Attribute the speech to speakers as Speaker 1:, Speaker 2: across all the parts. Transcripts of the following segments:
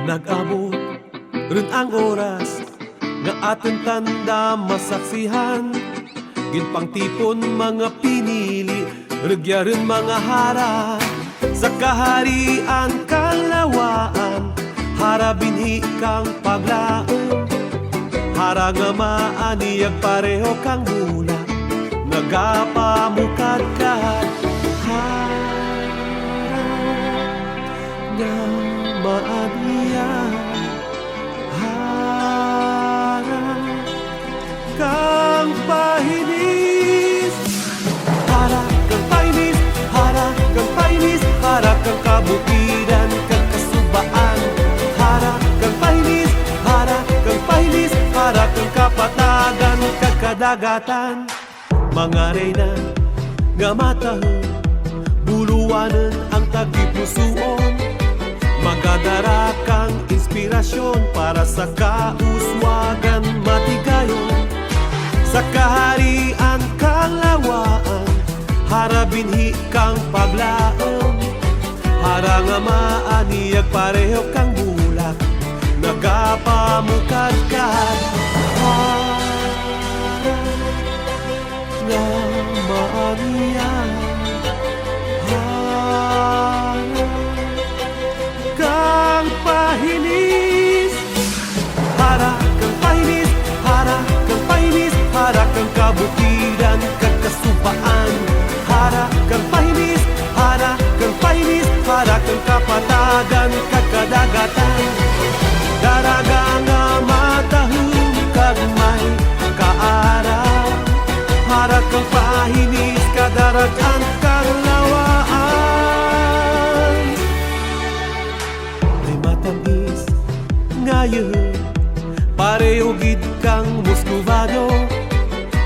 Speaker 1: Nag-abot rin ang oras nga aton tanda masaksihan. Ginpang tipon mga pinili, regya rin mga hara. Sa kaharian kang lawaan, harabinhi kang paglaom. Hara nga maaniyag pareho kang bulak, nagapamukad-kad. Hara nga maaniyag, hara kang pahinis. Hara kang painis, hara kang painis, hara kang kabutiran, kang kasubaan. Hara kang painis, hara kang painis, hara kang kapatagan, kang kadagatan. Mga reyna nga matahon, buluwanan ang tagipusuon. Magadara kang inspirasyon para sa kauswagan matigayon. Sa kaharian kang lawaan, harabinhi kang paglaom. Hara nga maaniyag pareho kang bulak, nagapamukad-kad. Hara nga maaniyag, hara kang pahinis. Hara kang pahinis, hara kang pahinis, hara kang kabutiran, kang kasupaan. Hara kang pahinis, hara kang pahinis, hara kang kapatagan, kang kadagatan. Daraga nga matahum kag may kaara. Hara kang pahinis, kadaragan kang lawaan. May matamis ngayon, pareho gid kang muskuvado.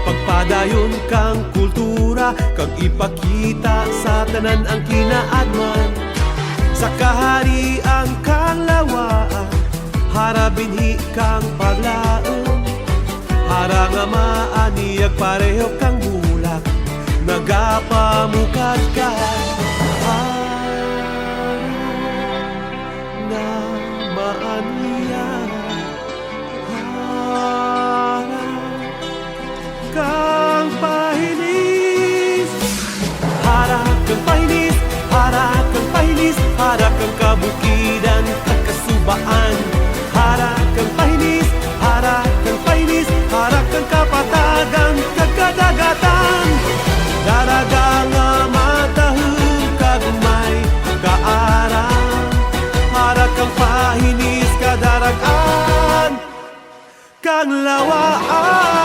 Speaker 1: Pagpadayon kang kultura, kag ipakita sa tanan ang kinaadman. Sa kaharian kang lawaan, harabinhi kang paglaom. Hara nga maaniyag pareho kang bulak, nagapamukad-kad. Hara nga maaniyag, hara kang pahinis. Hara kang pahinis, hara kang pahinis, hara kang kabukidan, kang kasubaan. Hara kang pahinis, hara kang pahinis, hara kang kapatagan, kang kadagatan. Daraga nga matahum kag may kaara. Hara kang pahinis, kadaragan kang lawaan.